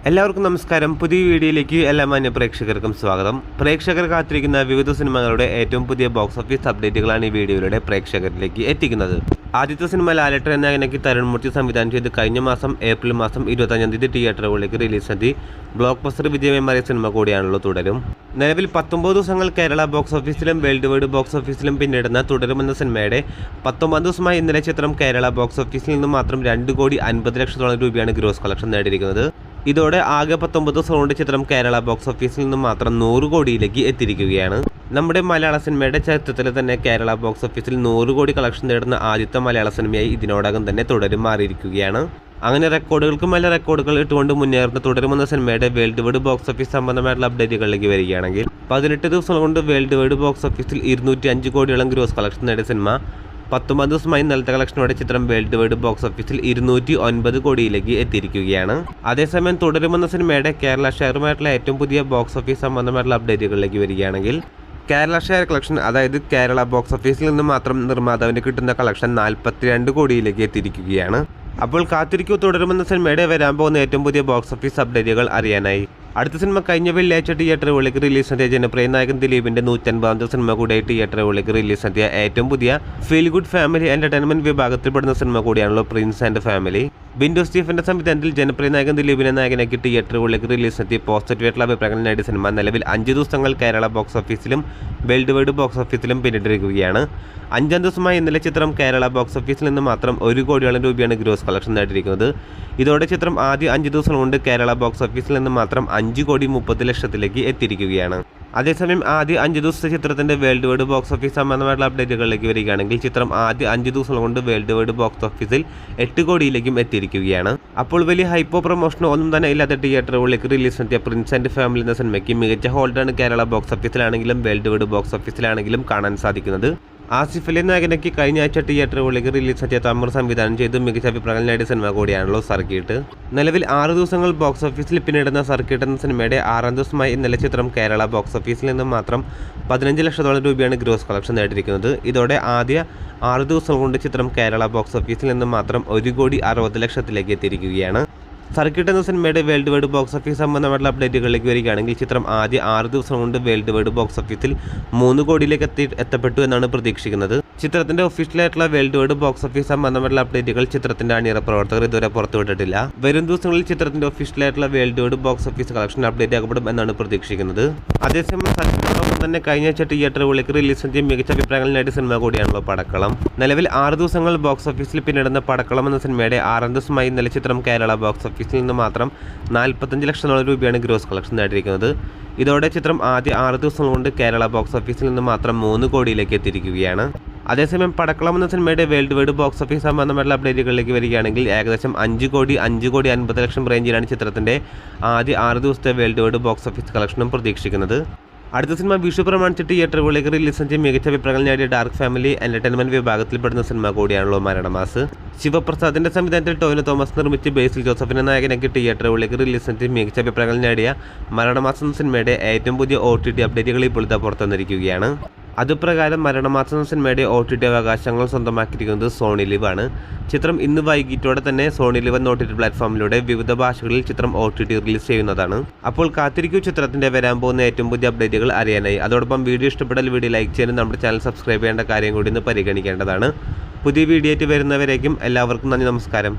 എല്ലാവർക്കും നമസ്കാരം. പുതിയ വീഡിയോയിലേക്ക് എല്ലാ മാന്യ പ്രേക്ഷകർക്കും സ്വാഗതം. പ്രേക്ഷകർ കാത്തിരിക്കുന്ന വിവിധ സിനിമകളുടെ ഏറ്റവും പുതിയ ബോക്സ് ഓഫീസ് അപ്ഡേറ്റുകളാണ് ഈ വീഡിയോയിലൂടെ പ്രേക്ഷകരിലേക്ക് എത്തിക്കുന്നത്. ആദ്യത്തെ സിനിമ ലാലേട്ടൻ എന്ന നായകനാക്കി തരുൺമൂർത്തി സംവിധാനം ചെയ്ത് കഴിഞ്ഞ മാസം ഏപ്രിൽ മാസം 25-ാം തീയതി തിയേറ്ററുകളിലേക്ക് റിലീസാക്കി ബ്ലോക്ക് ബസ്റ്റർ വിജയമായി മാറിയ സിനിമ കൂടിയാണല്ലോ തുടരും. നിലവിൽ 19 ദിവസങ്ങൾ കേരള ബോക്സ് ഓഫീസിലും വേൾഡ് വൈഡ് ബോക്സ് ഓഫീസിലും പിന്നിടുന്ന തുടരും എന്ന സിനിമയുടെ 19 ദിവസമായി ഇന്നലെ ചിത്രം കേരള ബോക്സ് ഓഫീസിൽ നിന്ന് മാത്രം 2,50,00,000 രൂപയാണ് ഗ്രോസ് കളക്ഷൻ നേടിയിരിക്കുന്നത്. ഇതോടെ ആകെ 19 ദിവസം കൊണ്ട് ചിത്രം കേരള ബോക്സ് ഓഫീസിൽ നിന്ന് മാത്രം 100 കോടിയിലേക്ക് എത്തിയിരിക്കുകയാണ്. നമ്മുടെ മലയാള സിനിമയുടെ ചരിത്രത്തിൽ തന്നെ കേരള ബോക്സ് ഓഫീസിൽ 100 കോടി കളക്ഷൻ നേടുന്ന ആദ്യത്തെ മലയാള സിനിമയായി ഇതിനോടകം തന്നെ തുടരും മാറിയിരിക്കുകയാണ്. അങ്ങനെ റെക്കോർഡുകൾക്ക് മേലെ റെക്കോർഡുകൾ ഇട്ടുകൊണ്ട് മുന്നേറുന്ന തുടരുമെന്ന സിനിമയുടെ വേൾഡ് വൈഡ് ബോക്സ് ഓഫീസ് സംബന്ധമായിട്ടുള്ള അപ്ഡേറ്റുകളിലേക്ക് വരികയാണെങ്കിൽ 18 ദിവസം കൊണ്ട് വേൾഡ് വൈഡ് ബോക്സ് ഓഫീസിൽ 205 കോടിയോളം ഗ്രോസ് കളക്ഷൻ നേടിയ സിനിമ 19 ദിവസമായി ഇന്നലത്തെ കളക്ഷനോടെ ചിത്രം വേൾഡ് വൈഡ് ബോക്സ് ഓഫീസിൽ 209 കോടിയിലേക്ക് എത്തിയിരിക്കുകയാണ്. അതേസമയം തുടരുമെന്ന സിനിമയുടെ കേരള ഷെയറുമായിട്ടുള്ള ഏറ്റവും പുതിയ ബോക്സ് ഓഫീസ് സംബന്ധമായിട്ടുള്ള അപ്ഡേറ്റുകളിലേക്ക് വരികയാണെങ്കിൽ കേരള ഷെയർ കളക്ഷൻ, അതായത് കേരള ബോക്സ് ഓഫീസിൽ നിന്ന് മാത്രം നിർമ്മാതാവിന് കിട്ടുന്ന കളക്ഷൻ 42 കോടിയിലേക്ക് എത്തിയിരിക്കുകയാണ്. അപ്പോൾ കാത്തിരിക്കൂ തുടരുമെന്ന സിനിമയുടെ വരാൻ പോകുന്ന ഏറ്റവും പുതിയ ബോക്സ് ഓഫീസ് അപ്ഡേറ്റുകൾ അറിയാനായി. അടുത്ത സിനിമ കഴിഞ്ഞ വെള്ളിയാഴ്ച തിയേറ്ററുകളിലേക്ക് റിലീസ് നടത്തിയ ജനപ്രിയ നായകൻ ദിലീപിന്റെ 150ാമത്തെ സിനിമ കൂടിയായി തിയേറ്ററുകളിലേക്ക് റിലീസ് നടത്തിയ ഏറ്റവും പുതിയ ഫീൽ ഗുഡ് ഫാമിലി എന്റർടൈൻമെന്റ് വിഭാഗത്തിൽപ്പെടുന്ന സിനിമ കൂടിയാണല്ലോ പ്രിൻസ് ആൻഡ് ഫാമിലി. ബിൻഡോ സ്റ്റീഫന്റെ സംവിധാനത്തിൽ ജനപ്രിയ നായകൻ ദിലീപിനെ നായകനാക്കി തിയേറ്ററുകളിലേക്ക് റിലീസ് നടത്തി പോസിറ്റീവായിട്ടുള്ള അഭിപ്രായങ്ങൾ നേടിയ സിനിമ നിലവിൽ 5 ദിവസങ്ങൾ കേരള ബോക്സ് ഓഫീസിലും വേൾഡ് വൈഡ് ബോക്സ് ഓഫീസിലും പിന്നിട്ടിരിക്കുകയാണ്. 5ാം ദിവസമായി ഇന്നലെ ചിത്രം കേരള ബോക്സ് ഓഫീസിൽ നിന്ന് മാത്രം 1 കോടിയോളം രൂപയാണ് ഗ്രോസ് കളക്ഷൻ നേടിയിരിക്കുന്നത്. ഇതോടെ ചിത്രം ആദ്യ 5 ദിവസം കൊണ്ട് കേരള ബോക്സ് ഓഫീസിൽ നിന്ന് മാത്രം 5,30,00,000 എത്തിയിരിക്കുകയാണ്. അതേസമയം ആദ്യ 5 ദിവസത്തെ ചിത്രത്തിന്റെ വേൾഡ് വൈഡ് ബോക്സ് ഓഫീസ് സംബന്ധമായിട്ടുള്ള അപ്ഡേറ്റുകളിലേക്ക് വരികയാണെങ്കിൽ ചിത്രം ആദ്യ 5 ദിവസം കൊണ്ട് വേൾഡ് വൈഡ് ബോക്സ് ഓഫീസിൽ 8 കോടിയിലേക്കും എത്തിയിരിക്കുകയാണ്. അപ്പോൾ വലിയ ഹൈപ്പോ പ്രൊമോഷനോ ഒന്നും തന്നെ ഇല്ലാത്ത തിയേറ്ററുകളിലേക്ക് റിലീസ് നടത്തിയ പ്രിൻസ് ആൻഡ് ഫാമിലി എന്ന സിനിമയ്ക്ക് മികച്ച ഹോൾഡാണ് കേരള ബോക്സ് ഓഫീസിലാണെങ്കിലും വേൾഡ് വൈഡ് ബോക്സ് ഓഫീസിലാണെങ്കിലും കാണാൻ സാധിക്കുന്നത്. ആസിഫ് അലി നായകനാക്കി കഴിഞ്ഞ ആഴ്ച തിയേറ്ററുകളിലേക്ക് റിലീസ് നടത്തിയ തമിർ സംവിധാനം ചെയ്ത് മികച്ച അഭിപ്രായങ്ങൾ നേടിയ സിനിമ കൂടിയാണല്ലോ സർക്കിട്ട്. നിലവിൽ 6 ദിവസങ്ങൾ ബോക്സ് ഓഫീസിൽ പിന്നിടുന്ന സർക്കിട്ട് എന്ന സിനിമയുടെ 6ാം ദിവസമായി ഇന്നലെ ചിത്രം കേരള ബോക്സ് ഓഫീസിൽ നിന്ന് മാത്രം 15 ലക്ഷത്തോളം രൂപയാണ് ഗ്രോസ് കളക്ഷൻ നേടിയിരിക്കുന്നത്. ഇതോടെ ആദ്യ 6 ദിവസം കൊണ്ട് ചിത്രം കേരള ബോക്സ് ഓഫീസിൽ നിന്ന് മാത്രം 1,60,00,000 എത്തിയിരിക്കുകയാണ്. സർക്കിട്ട് എന്ന സിനിമയുടെ വേൾഡ് വൈഡ് ബോക്സ് ഓഫീസ് സംബന്ധമായിട്ടുള്ള അപ്ഡേറ്റുകളിലേക്ക് വരികയാണെങ്കിൽ ചിത്രം ആദ്യ 6 ദിവസം കൊണ്ട് വേൾഡ് വൈഡ് ബോക്സ് ഓഫീസിൽ 3 കോടിയിലേക്ക് എത്തപ്പെട്ടു എന്നാണ് പ്രതീക്ഷിക്കുന്നത്. ചിത്രത്തിന്റെ ഒഫീഷ്യലായിട്ടുള്ള വേൾഡ് വൈഡ് ബോക്സ് ഓഫീസ് സംബന്ധമായിട്ടുള്ള അപ്ഡേറ്റുകൾ ചിത്രത്തിന്റെ അണിയറ പ്രവർത്തകർ ഇതുവരെ പുറത്തുവിട്ടിട്ടില്ല. വരും ദിവസങ്ങളിൽ ചിത്രത്തിന്റെ ഒഫീഷ്യലായിട്ടുള്ള world wide box office collection update ആക്കപ്പെടും എന്നാണ് പ്രതീക്ഷിക്കുന്നത്. അതേസമയം സർക്കിട്ടോടൊപ്പം തന്നെ കഴിഞ്ഞ ആഴ്ച തിയേറ്ററുകളിലേക്ക് റിലീസ് ചെയ്ത മികച്ച അഭിപ്രായങ്ങൾ നേടിയ സിനിമ കൂടിയാണല്ലോ പടക്കളം. നിലവിൽ 6 ദിവസങ്ങൾ ബോക്സ് ഓഫീസിൽ പിന്നിടുന്ന പടക്കളം എന്ന സിനിമയുടെ 6ാം ദിവസമായി ഇന്നലെ ചിത്രം കേരള ബോക്സ് ഓഫീസിൽ നിന്ന് മാത്രം 45 ലക്ഷം രൂപയാണ് ഗ്രോസ് കളക്ഷൻ നേടിയിരിക്കുന്നത്. ഇതോടെ ചിത്രം ആദ്യ 6 ദിവസം കൊണ്ട് കേരള ബോക്സ് ഓഫീസിൽ നിന്ന് മാത്രം 3 കോടിയിലേക്ക് എത്തിയിരിക്കുകയാണ്. അതേസമയം പടക്കളം എന്ന സിനിമയുടെ വേൾഡ് വൈഡ് ബോക്സ് ഓഫീസ് സംബന്ധമായിട്ടുള്ള അപ്ഡേറ്റുകളിലേക്ക് വരികയാണെങ്കിൽ ഏകദേശം 5,50,00,000 റേഞ്ചിലാണ് ചിത്രത്തിന്റെ ആദ്യ 6 ദിവസത്തെ വേൾഡ് വൈഡ് ബോക്സ് ഓഫീസ് കളക്ഷനും പ്രതീക്ഷിക്കുന്നത്. അടുത്ത സിനിമ വിഷു പ്രമാണിച്ച് തിയേറ്ററുകളിലേക്ക് റിലീസ് ചെയ്ത മികച്ച അഭിപ്രായങ്ങൾ നേടിയ ഡാർക്ക് ഫാമിലി എന്റർടൈൻമെന്റ് വിഭാഗത്തിൽപ്പെടുന്ന സിനിമ കൂടിയാണല്ലോ മരണമാസ്. ശിവപ്രസാദിന്റെ സംവിധാനത്തിൽ ടോവിനോ തോമസ് നിർമ്മിച്ച് ബേസിൽ ജോസഫിനെ നായകനാക്കി തിയേറ്ററുകളിലേക്ക് റിലീസ് ചെയ്ത മികച്ച അഭിപ്രായങ്ങൾ നേടിയ മരണമാസം എന്ന സിനിമയുടെ ഏറ്റവും പുതിയ OTT അപ്ഡേറ്റുകൾ ഇപ്പോൾ പുറത്തുവന്നിരിക്കുകയാണ്. അതുപ്രകാരം മരണമാസം എന്ന സിനിമയുടെ OTT അവകാശങ്ങൾ സ്വന്തമാക്കിയിരിക്കുന്നത് സോണി ലിവ് ആണ്. ചിത്രം ഇന്ന് വൈകിട്ടോടെ തന്നെ സോണി ലിവ് എന്ന OTT പ്ലാറ്റ്ഫോമിലൂടെ വിവിധ ഭാഷകളിൽ ചിത്രം OTT റിലീസ് ചെയ്യുന്നതാണ്. അപ്പോൾ കാത്തിരിക്കൂ ചിത്രത്തിന്റെ വരാൻ പോകുന്ന ഏറ്റവും പുതിയ അപ്ഡേറ്റുകൾ അറിയാനായി. അതോടൊപ്പം വീഡിയോ ഇഷ്ടപ്പെട്ടാൽ വീഡിയോ ലൈക്ക് ചെയ്യാനും നമ്മുടെ ചാനൽ സബ്സ്ക്രൈബ് ചെയ്യേണ്ട കാര്യം കൂടി ഇന്ന് പരിഗണിക്കേണ്ടതാണ്. പുതിയ വീഡിയോ ആയിട്ട് വരുന്നവരേക്കും എല്ലാവർക്കും നന്ദി, നമസ്കാരം.